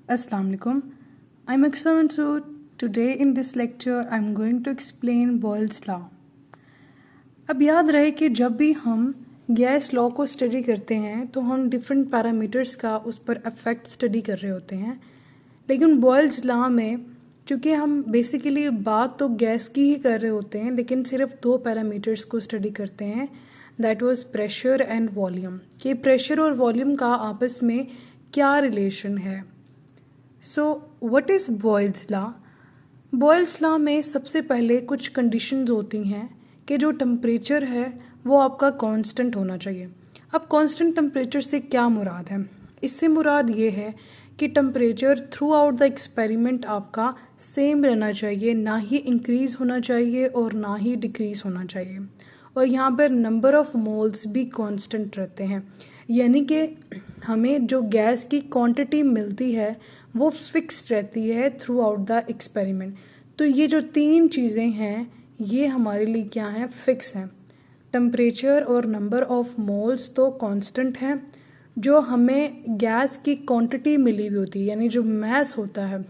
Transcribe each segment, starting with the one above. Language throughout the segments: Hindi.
Assalamu alaikum. I'm Aksam Mansoor. Today in this lecture I'm going to explain Boyle's law. अब याद रहे कि जब भी हम गैस लॉ को स्टडी करते हैं तो हम डिफरेंट पैरामीटर्स का उस पर इफेक्ट स्टडी कर रहे होते हैं, लेकिन बॉयल्स लॉ में चूँकि हम बेसिकली बात तो गैस की ही कर रहे होते हैं, लेकिन सिर्फ दो पैरामीटर्स को स्टडी करते हैं, that was pressure and volume, कि प्रेशर और वॉल्यूम का आपस में क्या रिलेशन है. So what is Boyle's law? Boyle's law में सबसे पहले कुछ कंडीशंस होती हैं कि जो टेम्परेचर है वो आपका कांस्टेंट होना चाहिए. अब कांस्टेंट टेम्परेचर से क्या मुराद है? इससे मुराद ये है कि temperature through out the experiment आपका सेम रहना चाहिए, ना ही इंक्रीज़ होना चाहिए और ना ही डिक्रीज़ होना चाहिए. और यहाँ पर नंबर ऑफ़ मोल्स भी कांस्टेंट रहते हैं, यानी कि हमें जो गैस की क्वांटिटी मिलती है वो फिक्स रहती है थ्रू आउट द एक्सपेरिमेंट. तो ये जो तीन चीज़ें हैं ये हमारे लिए क्या हैं? फिक्स हैं. टेम्परेचर और नंबर ऑफ़ मोल्स तो कांस्टेंट हैं. जो हमें गैस की क्वांटिटी मिली हुई होती है, यानी जो मैस होता है,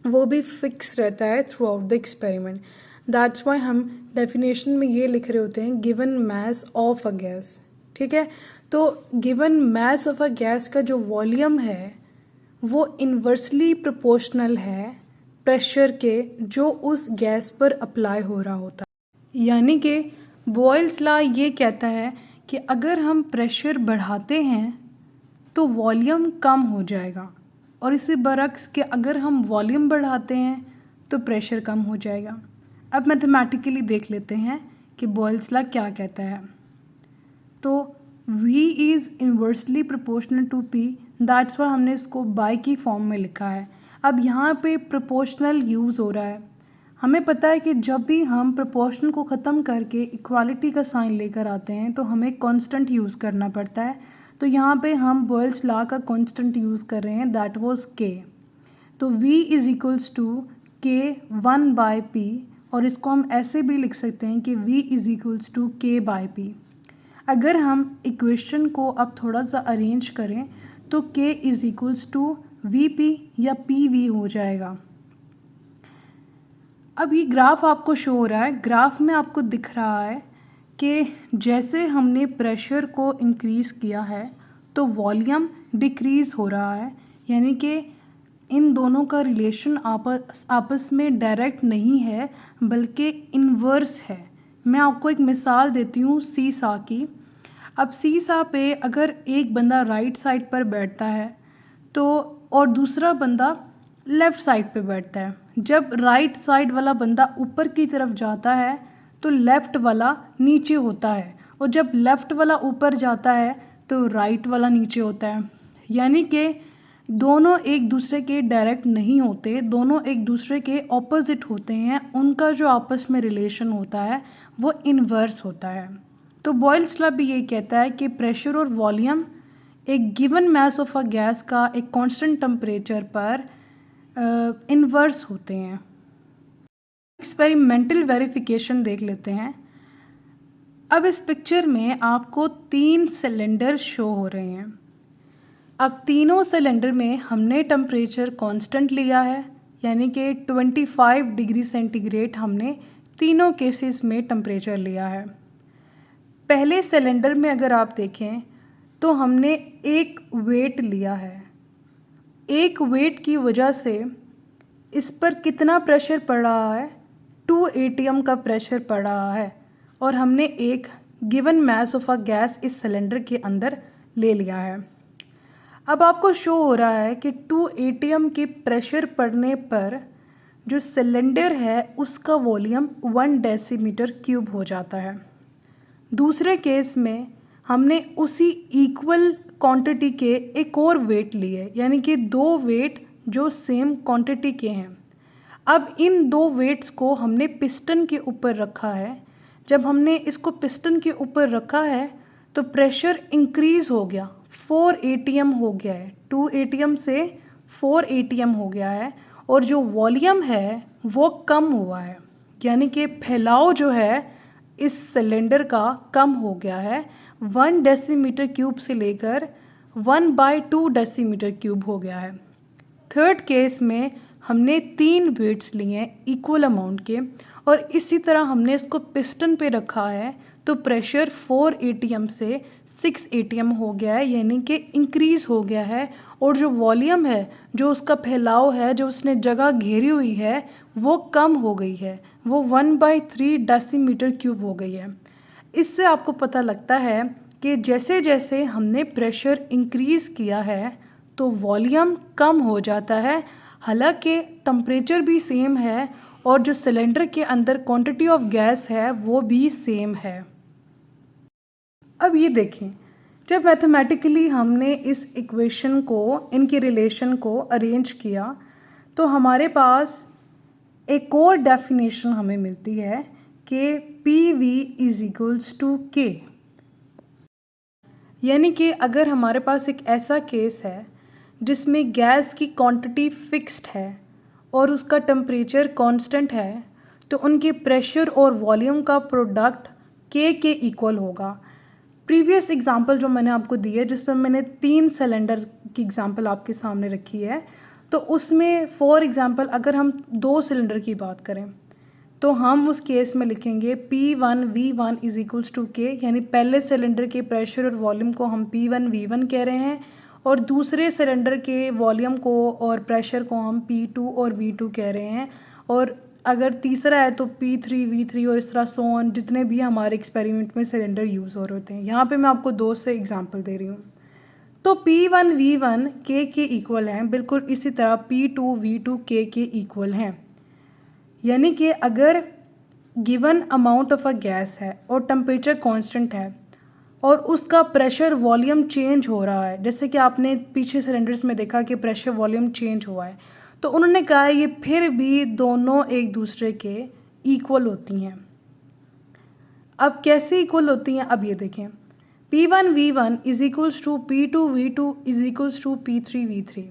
वो भी फिक्स रहता है through out the experiment. That's why हम डेफिनेशन में ये लिख रहे होते हैं given mass of a gas. ठीक है, तो given mass of a gas का जो वॉल्यूम है वो इन्वर्सली प्रोपोर्शनल है प्रेशर के जो उस गैस पर अप्लाई हो रहा होता है. यानी कि बॉयल्स लॉ ये कहता है कि अगर हम प्रेशर बढ़ाते हैं तो वॉल्यूम कम हो जाएगा, और इसी बरक्स कि अगर हम वॉल्यूम बढ़ाते हैं तो प्रेशर कम हो जाएगा. अब मैथमेटिकली देख लेते हैं कि बॉयल्स लॉ क्या कहता है. तो V is inversely proportional to P, that's why हमने इसको बाय की फॉर्म में लिखा है. अब यहाँ पे प्रोपोर्शनल यूज़ हो रहा है. हमें पता है कि जब भी हम प्रोपोर्शनल को ख़त्म करके इक्वालिटी का साइन लेकर आते हैं तो हमें कांस्टेंट यूज़ करना पड़ता है. तो यहाँ पे हम बॉयल्स लॉ का कांस्टेंट यूज़ कर रहे हैं, दैट वाज K. तो V is equals to K1/P, और इसको हम ऐसे भी लिख सकते हैं कि V is equals to K/P. अगर हम इक्वेशन को अब थोड़ा सा अरेंज करें तो K is equals to VP या PV हो जाएगा. अब ये ग्राफ आपको शो हो रहा है. ग्राफ में आपको दिख रहा है कि जैसे हमने प्रेशर को इंक्रीज़ किया है तो वॉल्यूम डिक्रीज़ हो रहा है, यानी कि इन दोनों का रिलेशन आपस में डायरेक्ट नहीं है बल्कि इन्वर्स है. मैं आपको एक मिसाल देती हूँ सीसा की. अब सीसा पे अगर एक बंदा राइट साइड पर बैठता है तो और दूसरा बंदा लेफ़्ट साइड पे बैठता है, जब राइट साइड वाला बंदा ऊपर की तरफ जाता है तो लेफ़्ट वाला नीचे होता है, और जब लेफ़्ट वाला ऊपर जाता है तो राइट वाला नीचे होता है. यानी कि दोनों एक दूसरे के डायरेक्ट नहीं होते, दोनों एक दूसरे के ऑपोजिट होते हैं. उनका जो आपस में रिलेशन होता है वो इन्वर्स होता है. तो बॉयल्स लॉ भी ये कहता है कि प्रेशर और वॉल्यूम एक given mass of a gas का एक कांस्टेंट टेम्परेचर पर इन्वर्स होते हैं. एक्सपेरिमेंटल वेरिफिकेशन देख लेते हैं. अब इस पिक्चर में आपको 3 सिलेंडर शो हो रहे हैं. अब तीनों सिलेंडर में हमने टेम्परेचर कांस्टेंट लिया है, यानी कि 25 डिग्री सेंटीग्रेड हमने तीनों केसेस में टेम्परेचर लिया है. पहले सिलेंडर में अगर आप देखें तो हमने एक वेट लिया है. एक वेट की वजह से इस पर कितना प्रेशर पड़ रहा है? 2 atm का प्रेशर पड़ रहा है, और हमने एक given mass of a gas इस सिलेंडर के अंदर ले लिया है. अब आपको शो हो रहा है कि 2 atm के प्रेशर पड़ने पर जो सिलेंडर है उसका वॉल्यूम 1 डेसीमीटर क्यूब हो जाता है. दूसरे केस में हमने उसी इक्वल क्वांटिटी के एक और वेट लिए, यानी कि 2 वेट जो सेम क्वांटिटी के हैं. अब इन 2 वेट्स को हमने पिस्टन के ऊपर रखा है. जब हमने इसको पिस्टन के ऊपर रखा है तो प्रेशर इंक्रीज़ हो गया, 4 atm हो गया है. 2 atm से 4 atm हो गया है, और जो वॉल्यूम है वो कम हुआ है, यानी कि फैलाव जो है इस सिलेंडर का कम हो गया है. 1 डेसीमीटर क्यूब से लेकर 1/2 डेसीमीटर क्यूब हो गया है. थर्ड केस में हमने 3 वेट्स लिए हैं इक्वल अमाउंट के और इसी तरह हमने इसको पिस्टन पे रखा है, तो प्रेशर 4 atm से 6 atm हो गया है, यानी कि इंक्रीज़ हो गया है। और जो वॉल्यूम है, जो उसका फैलाव है, जो उसने जगह घेरी हुई है, वो कम हो गई है, वो 1/3 डेसीमीटर क्यूब हो गई है। इससे आपको पता लगता है कि जैसे जैसे हमने प्रेशर इंक्रीज़ किया है तो वॉल्यूम कम हो जाता है, हालांकि टम्परेचर भी सेम है और जो सिलेंडर के अंदर क्वांटिटी ऑफ गैस है वो भी सेम है। अब ये देखें, जब मैथमेटिकली हमने इस इक्वेशन को, इनके रिलेशन को अरेंज किया तो हमारे पास एक और डेफिनेशन हमें मिलती है कि PV is equals to K। यानी कि अगर हमारे पास एक ऐसा केस है जिसमें गैस की क्वांटिटी फिक्स्ड है और उसका टेम्परेचर कांस्टेंट है, तो उनके प्रेशर और वॉल्यूम का प्रोडक्ट K के इक्वल होगा। प्रीवियस एग्जांपल जो मैंने आपको दी है, जिसमें मैंने 3 सिलेंडर की एग्जांपल आपके सामने रखी है, तो उसमें फॉर एग्जांपल अगर हम 2 सिलेंडर की बात करें तो हम उस केस में लिखेंगे P1V1 is equals to K, यानी पहले सिलेंडर के प्रेशर और वॉल्यूम को हम P1V1 कह रहे हैं और दूसरे सिलेंडर के वॉल्यूम को और प्रेशर को हम P2 और V2 कह रहे हैं। और अगर तीसरा है तो P3V3 और इस तरह सो ऑन, जितने भी हमारे एक्सपेरिमेंट में सिलेंडर यूज़ हो रहे होते हैं। यहाँ पे मैं आपको 2 से एग्जांपल दे रही हूँ। तो P1V1 K के इक्वल हैं, बिल्कुल इसी तरह P2V2 K के इक्वल हैं। यानी कि अगर given amount of a gas है और टेम्परेचर कांस्टेंट है और उसका प्रेशर वॉल्यूम चेंज हो रहा है, जैसे कि आपने पीछे सिलेंडर्स में देखा कि प्रेशर वॉल्यूम चेंज हुआ है, तो उन्होंने कहा है ये फिर भी दोनों एक दूसरे के इक्वल होती हैं। अब कैसे इक्वल होती हैं, अब ये देखें, P1V1 is equals to P2V2 is equals to P3V3।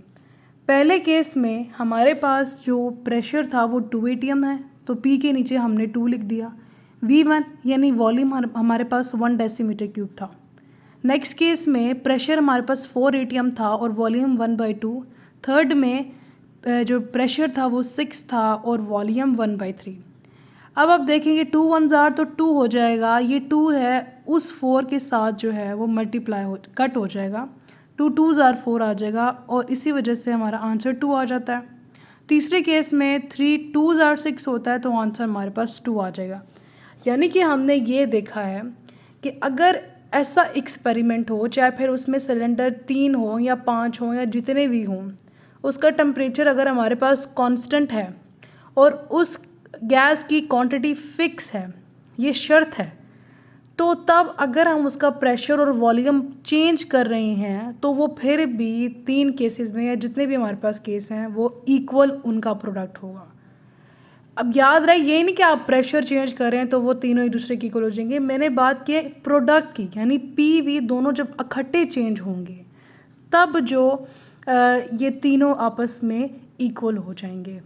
पहले केस में हमारे पास जो प्रेशर था वो 2 atm है, तो P के नीचे हमने 2 लिख दिया। V1 यानी वॉल्यूम हमारे पास 1 डेसीमीटर क्यूब था। नेक्स्ट केस में प्रेशर हमारे पास 4 atm था और वॉल्यूम 1/2। थर्ड में जो प्रेशर था वो 6 था और वॉल्यूम 1/3। अब आप देखेंगे 2 1s are तो 2 हो जाएगा, ये 2 है उस 4 के साथ जो है वो कट हो जाएगा, 2 2s are 4 आ जाएगा और इसी वजह से हमारा आंसर 2 आ जाता है। तीसरे केस में 3 2s are 6 होता है, तो आंसर हमारे पास 2 आ जाएगा। यानी कि हमने ये देखा है कि अगर ऐसा एक्सपेरिमेंट हो, चाहे फिर उसमें सिलेंडर 3 हो या 5 हो या जितने भी हों, उसका टेम्परेचर अगर हमारे पास कांस्टेंट है और उस गैस की क्वांटिटी फिक्स है, ये शर्त है, तो तब अगर हम उसका प्रेशर और वॉल्यूम चेंज कर रहे हैं तो वो फिर भी 3 केसेस में या जितने भी हमारे पास केस हैं वो इक्वल उनका प्रोडक्ट होगा। अब याद रहे, ये नहीं कि आप प्रेशर चेंज कर रहे हैं तो वो तीनों एक दूसरे की इक्वल हो जाएंगे। मैंने बात की प्रोडक्ट की, यानी PV दोनों जब इकट्ठे चेंज होंगे तब जो ये तीनों आपस में इक्वल हो जाएंगे।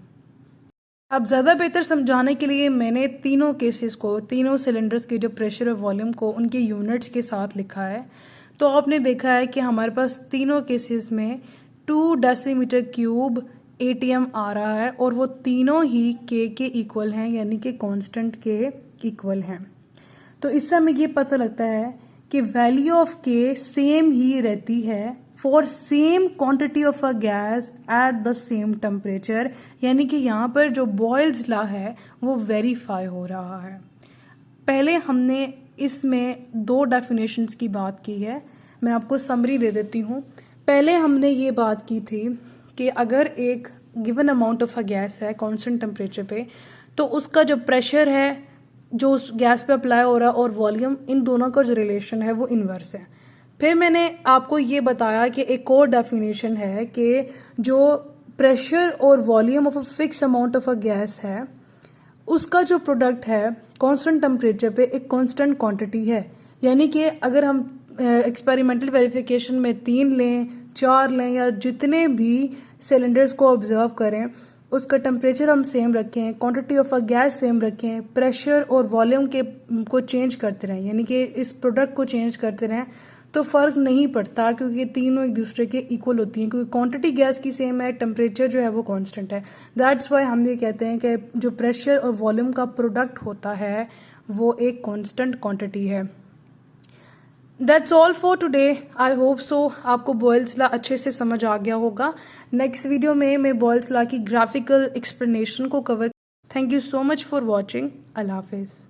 अब ज़्यादा बेहतर समझाने के लिए मैंने तीनों केसेस को, तीनों सिलेंडर्स के जो प्रेशर और वॉल्यूम को उनके यूनिट्स के साथ लिखा है। तो आपने देखा है कि हमारे पास तीनों केसेस में 2 डेसीमीटर क्यूब atm आ रहा है और वो तीनों ही K के इक्वल हैं, यानी कि कांस्टेंट के इक्वल हैं। तो इससे हमें ये पता लगता है कि वैल्यू ऑफ K सेम ही रहती है for same quantity of a gas at the same temperature, यानी कि यहाँ पर जो बॉयल्स लॉ है वो वेरीफाई हो रहा है। पहले हमने इसमें 2 डेफिनेशंस की बात की है, मैं आपको समरी दे देती हूँ। पहले हमने ये बात की थी कि अगर एक given amount of a gas है कांस्टेंट टेम्परेचर पे, तो उसका जो प्रेशर है जो उस गैस पे अप्लाई हो रहा है और वॉल्यूम, इन दोनों का जो रिलेशन है वो इन्वर्स है। फिर मैंने आपको ये बताया कि एक और डेफिनेशन है कि जो प्रेशर और volume of a fix amount of a gas है उसका जो प्रोडक्ट है कांस्टेंट टेम्परेचर पे एक कांस्टेंट क्वांटिटी है। यानी कि अगर हम एक्सपेरिमेंटल वेरिफिकेशन में 3 लें, 4 लें या जितने भी सिलेंडर्स को ऑब्जर्व करें, उसका टेम्परेचर हम सेम रखें, quantity of a gas same रखें, प्रेशर और वॉल्यूम को चेंज करते रहें, यानी कि इस प्रोडक्ट को चेंज करते रहें, तो फ़र्क नहीं पड़ता, क्योंकि तीनों एक दूसरे के इक्वल होती हैं, क्योंकि क्वांटिटी गैस की सेम है, टेम्परेचर जो है वो कांस्टेंट है। दैट्स वाई हम ये कहते हैं कि जो प्रेशर और वॉल्यूम का प्रोडक्ट होता है वो एक कांस्टेंट क्वांटिटी है। That's all for today. I hope so आपको बॉयल्स लॉ अच्छे से समझ आ गया होगा। नेक्स्ट वीडियो में मैं बॉयल्स लॉ की ग्राफिकल एक्सप्लेनेशन को cover. Thank you so much for watching. अल्लाह हाफिज़।